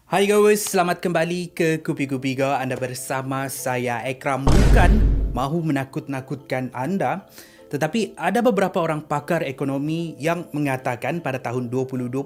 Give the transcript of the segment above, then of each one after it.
Hai guys, selamat kembali ke Kupi-Kupi Go. Anda bersama saya Ekram. Bukan mahu menakut-nakutkan anda, tetapi ada beberapa orang pakar ekonomi yang mengatakan pada tahun 2022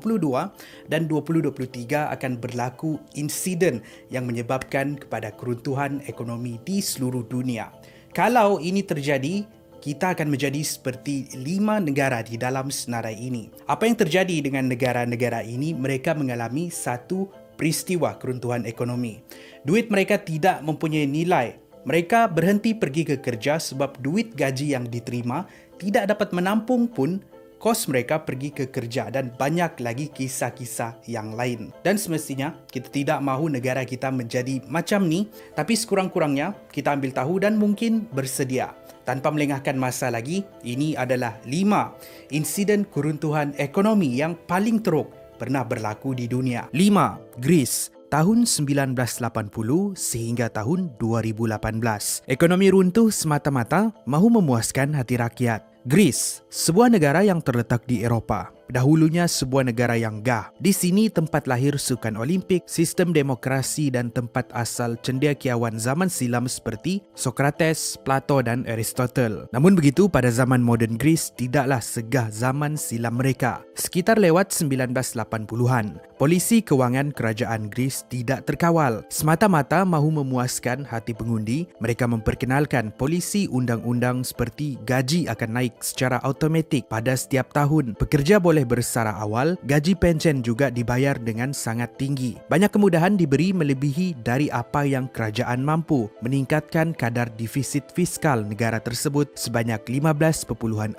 dan 2023 akan berlaku insiden yang menyebabkan kepada keruntuhan ekonomi di seluruh dunia. Kalau ini terjadi, kita akan menjadi seperti 5 negara di dalam senarai ini. Apa yang terjadi dengan negara-negara ini? Mereka mengalami satu peristiwa keruntuhan ekonomi. Duit mereka tidak mempunyai nilai. Mereka berhenti pergi ke kerja sebab duit gaji yang diterima tidak dapat menampung pun kos mereka pergi ke kerja, dan banyak lagi kisah-kisah yang lain. Dan semestinya kita tidak mahu negara kita menjadi macam ni, tapi sekurang-kurangnya kita ambil tahu dan mungkin bersedia. Tanpa melengahkan masa lagi, ini adalah 5 insiden keruntuhan ekonomi yang paling teruk pernah berlaku di dunia. 5. Greece, tahun 1980 sehingga tahun 2018. Ekonomi runtuh semata-mata mahu memuaskan hati rakyat. Greece, sebuah negara yang terletak di Eropah. Dahulunya sebuah negara yang gah. Di sini tempat lahir sukan Olimpik, sistem demokrasi dan tempat asal cendekiawan zaman silam seperti Socrates, Plato dan Aristotle. Namun begitu, pada zaman moden Greece tidaklah segah zaman silam mereka. Sekitar lewat 1980-an, polisi kewangan kerajaan Greece tidak terkawal. Semata-mata mahu memuaskan hati pengundi, mereka memperkenalkan polisi undang-undang seperti gaji akan naik secara automatik pada setiap tahun. Pekerja boleh bersara awal, gaji pension juga dibayar dengan sangat tinggi. Banyak kemudahan diberi melebihi dari apa yang kerajaan mampu, meningkatkan kadar defisit fiskal negara tersebut sebanyak 15.4%.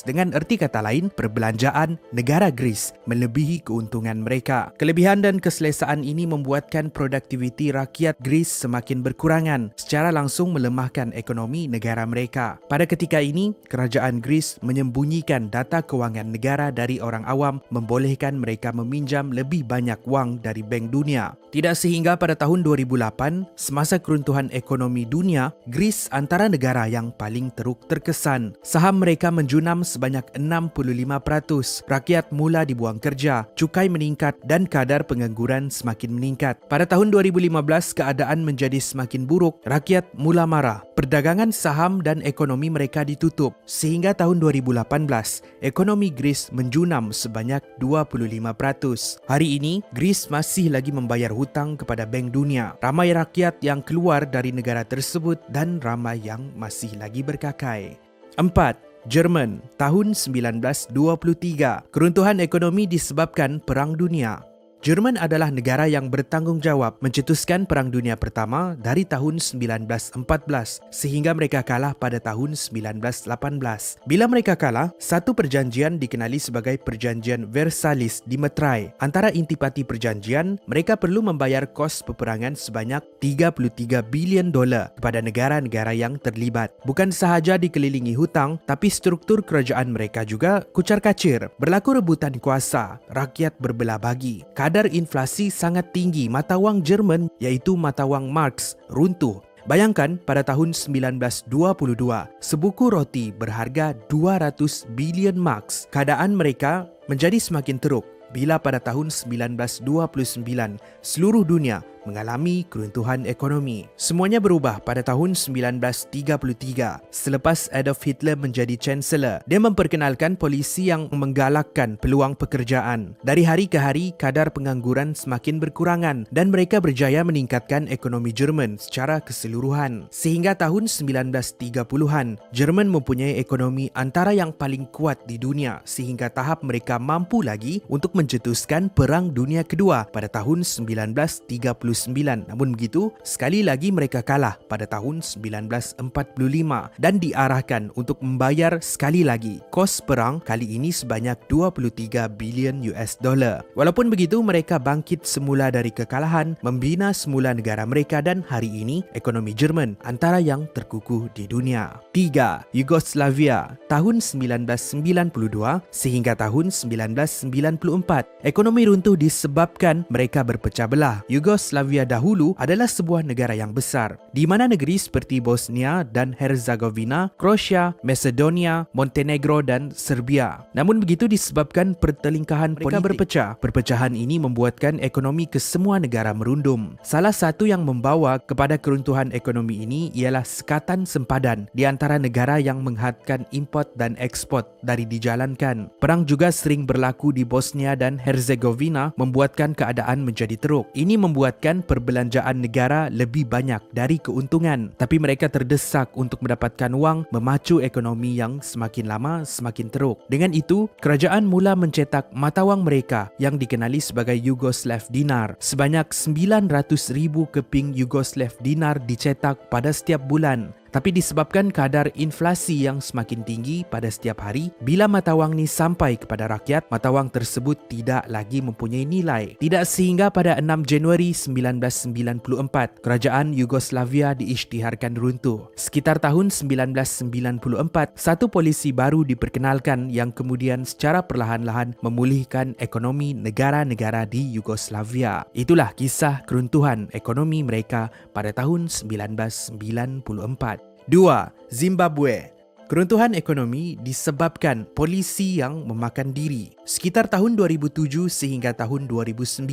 Dengan erti kata lain, perbelanjaan negara Greece melebihi keuntungan mereka. Kelebihan dan keselesaan ini membuatkan produktiviti rakyat Greece semakin berkurangan, secara langsung melemahkan ekonomi negara mereka. Pada ketika ini, kerajaan Greece menyembunyikan data kewangan negara dari orang awam, membolehkan mereka meminjam lebih banyak wang dari Bank Dunia. Tidak sehingga pada tahun 2008, semasa keruntuhan ekonomi dunia, Greece antara negara yang paling teruk terkesan. Saham mereka menjunam sebanyak 65%. Rakyat mula dibuang kerja, cukai meningkat dan kadar pengangguran semakin meningkat. Pada tahun 2015, keadaan menjadi semakin buruk. Rakyat mula marah. Perdagangan saham dan ekonomi mereka ditutup. Sehingga tahun 2018, ekonomi Greece menjunam sebanyak 25%. Hari ini, Greece masih lagi membayar hutang kepada Bank Dunia. Ramai rakyat yang keluar dari negara tersebut dan ramai yang masih lagi berkakai. 4. Jerman, tahun 1923. Keruntuhan ekonomi disebabkan Perang Dunia. Jerman adalah negara yang bertanggungjawab mencetuskan Perang Dunia Pertama dari tahun 1914 sehingga mereka kalah pada tahun 1918. Bila mereka kalah, satu perjanjian dikenali sebagai Perjanjian Versailles dimeterai. Antara intipati perjanjian, mereka perlu membayar kos peperangan sebanyak $33 bilion kepada negara-negara yang terlibat. Bukan sahaja dikelilingi hutang, tapi struktur kerajaan mereka juga kucar-kacir. Berlaku rebutan kuasa, rakyat berbelah bagi. Kadar inflasi sangat tinggi, mata wang Jerman iaitu mata wang Marks runtuh. Bayangkan pada tahun 1922, sebuku roti berharga 200 bilion marks. Keadaan mereka menjadi semakin teruk bila pada tahun 1929 seluruh dunia mengalami keruntuhan ekonomi. Semuanya berubah pada tahun 1933 selepas Adolf Hitler menjadi Chancellor. Dia memperkenalkan polisi yang menggalakkan peluang pekerjaan. Dari hari ke hari, kadar pengangguran semakin berkurangan dan mereka berjaya meningkatkan ekonomi Jerman secara keseluruhan. Sehingga tahun 1930-an, Jerman mempunyai ekonomi antara yang paling kuat di dunia sehingga tahap mereka mampu lagi untuk mencetuskan Perang Dunia Kedua pada tahun 1939. Namun begitu, sekali lagi mereka kalah pada tahun 1945 dan diarahkan untuk membayar sekali lagi kos perang, kali ini sebanyak 23 bilion US dollar. Walaupun begitu, mereka bangkit semula dari kekalahan, membina semula negara mereka dan hari ini ekonomi Jerman antara yang terkukuh di dunia. 3. Yugoslavia, tahun 1992 sehingga tahun 1994. Ekonomi runtuh disebabkan mereka berpecah belah. Yugoslavia Yugoslavia dahulu adalah sebuah negara yang besar, di mana negeri seperti Bosnia dan Herzegovina, Croatia, Macedonia, Montenegro dan Serbia. Namun begitu disebabkan pertelingkahan mereka berpecah. Perpecahan ini membuatkan ekonomi kesemua negara merundum. Salah satu yang membawa kepada keruntuhan ekonomi ini ialah sekatan sempadan di antara negara yang menghadkan import dan ekspor dari dijalankan. Perang juga sering berlaku di Bosnia dan Herzegovina, membuatkan keadaan menjadi teruk. Ini membuatkan perbelanjaan negara lebih banyak dari keuntungan, tapi mereka terdesak untuk mendapatkan wang, memacu ekonomi yang semakin lama semakin teruk. Dengan itu, kerajaan mula mencetak mata wang mereka yang dikenali sebagai Yugoslav dinar. Sebanyak 900,000 keping Yugoslav dinar dicetak pada setiap bulan. Tapi disebabkan kadar inflasi yang semakin tinggi pada setiap hari, bila mata wang ni sampai kepada rakyat, mata wang tersebut tidak lagi mempunyai nilai. Tidak sehingga pada 6 Januari 1994, kerajaan Yugoslavia diisytiharkan runtuh. Sekitar tahun 1994, satu polisi baru diperkenalkan yang kemudian secara perlahan-lahan memulihkan ekonomi negara-negara di Yugoslavia. Itulah kisah keruntuhan ekonomi mereka pada tahun 1994. 2. Zimbabwe. Keruntuhan ekonomi disebabkan polisi yang memakan diri. Sekitar tahun 2007 sehingga tahun 2009,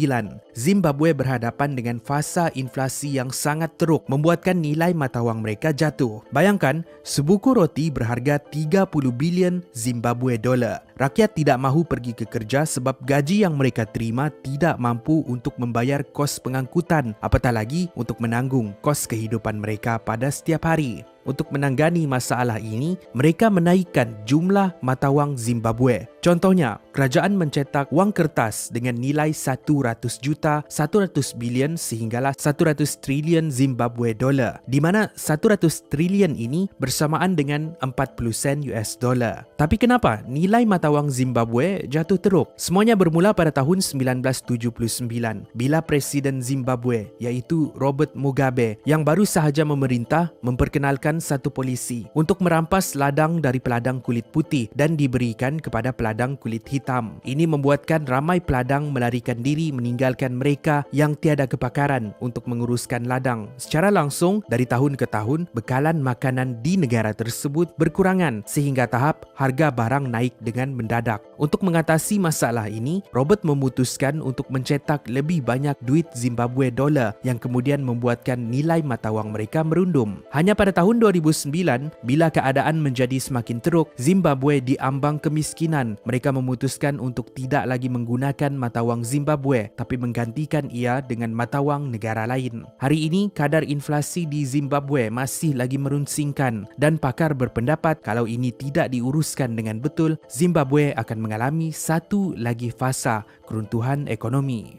Zimbabwe berhadapan dengan fasa inflasi yang sangat teruk, membuatkan nilai mata wang mereka jatuh. Bayangkan, sebuku roti berharga 30 bilion Zimbabwe dolar. Rakyat tidak mahu pergi ke kerja sebab gaji yang mereka terima tidak mampu untuk membayar kos pengangkutan, apatah lagi untuk menanggung kos kehidupan mereka pada setiap hari. Untuk menanggani masalah ini, mereka menaikkan jumlah mata wang Zimbabwe. Contohnya, kerajaan mencetak wang kertas dengan nilai 100 juta, 100 bilion sehinggalah 100 trilion Zimbabwe dolar, di mana 100 trilion ini bersamaan dengan 40 sen US dollar. Tapi kenapa nilai mata wang Zimbabwe jatuh teruk? Semuanya bermula pada tahun 1979, bila Presiden Zimbabwe iaitu Robert Mugabe yang baru sahaja memerintah memperkenalkan satu polisi untuk merampas ladang dari peladang kulit putih dan diberikan kepada peladang kulit hitam. Ini membuatkan ramai peladang melarikan diri meninggalkan mereka yang tiada kepakaran untuk menguruskan ladang. Secara langsung, dari tahun ke tahun, bekalan makanan di negara tersebut berkurangan sehingga tahap harga barang naik dengan mendadak. Untuk mengatasi masalah ini, Robert memutuskan untuk mencetak lebih banyak duit Zimbabwe dolar yang kemudian membuatkan nilai mata wang mereka merundum. Hanya pada tahun 2009, bila keadaan menjadi semakin teruk, Zimbabwe diambang kemiskinan. Mereka memutuskan untuk tidak lagi menggunakan mata wang Zimbabwe, tapi menggantikan ia dengan mata wang negara lain. Hari ini, kadar inflasi di Zimbabwe masih lagi merunsingkan dan pakar berpendapat kalau ini tidak diuruskan dengan betul, Zimbabwe akan mengalami satu lagi fasa keruntuhan ekonomi.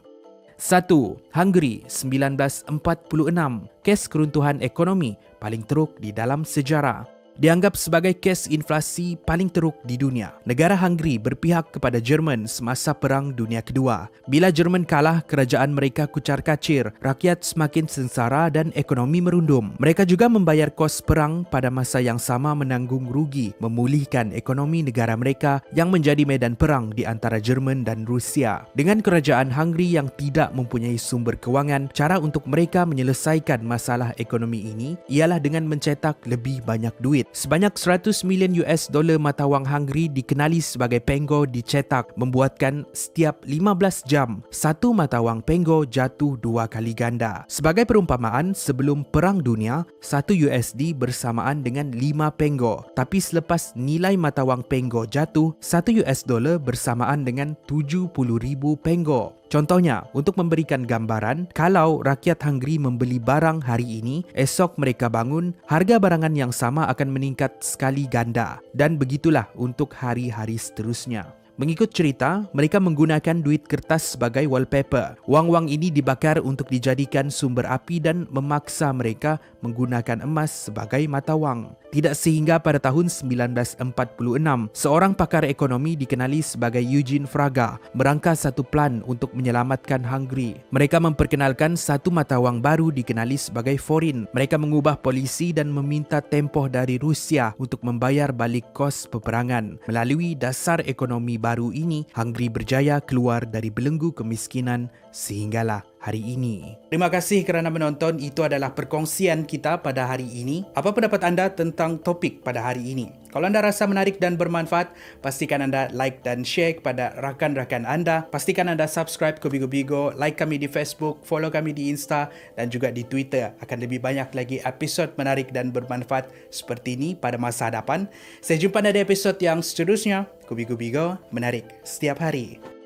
1. Hungary 1946. Kes keruntuhan ekonomi paling teruk di dalam sejarah. Dianggap sebagai kes inflasi paling teruk di dunia. Negara Hungary berpihak kepada Jerman semasa Perang Dunia Kedua. Bila Jerman kalah, kerajaan mereka kucar-kacir, rakyat semakin sengsara dan ekonomi merundum. Mereka juga membayar kos perang pada masa yang sama menanggung rugi, memulihkan ekonomi negara mereka yang menjadi medan perang di antara Jerman dan Rusia. Dengan kerajaan Hungary yang tidak mempunyai sumber kewangan, cara untuk mereka menyelesaikan masalah ekonomi ini ialah dengan mencetak lebih banyak duit. Sebanyak 100 million US dollar mata wang Hungary dikenali sebagai pengo dicetak, membuatkan setiap 15 jam satu mata wang pengo jatuh 2 kali ganda. Sebagai perumpamaan, sebelum Perang Dunia, 1 USD bersamaan dengan 5 pengo. Tapi selepas nilai mata wang pengo jatuh, 1 US dollar bersamaan dengan 70,000 pengo. Contohnya, untuk memberikan gambaran, kalau rakyat Hungary membeli barang hari ini, esok mereka bangun, harga barangan yang sama akan meningkat sekali ganda. Dan begitulah untuk hari-hari seterusnya. Mengikut cerita, mereka menggunakan duit kertas sebagai wallpaper. Wang-wang ini dibakar untuk dijadikan sumber api dan memaksa mereka menggunakan emas sebagai mata wang. Tidak sehingga pada tahun 1946, seorang pakar ekonomi dikenali sebagai Eugene Fraga merangka satu plan untuk menyelamatkan Hungary. Mereka memperkenalkan satu mata wang baru dikenali sebagai forin. Mereka mengubah polisi dan meminta tempoh dari Rusia untuk membayar balik kos peperangan. Melalui dasar ekonomi baru ini, Hungary berjaya keluar dari belenggu kemiskinan sehinggalah hari ini. Terima kasih kerana menonton. Itu adalah perkongsian kita pada hari ini. Apa pendapat anda tentang topik pada hari ini? Kalau anda rasa menarik dan bermanfaat, pastikan anda like dan share kepada rakan-rakan anda. Pastikan anda subscribe ke Bigo Bigo, like kami di Facebook, follow kami di Insta dan juga di Twitter. Akan lebih banyak lagi episod menarik dan bermanfaat seperti ini pada masa hadapan. Saya jumpa pada episod yang seterusnya. Bigo Bigo menarik setiap hari.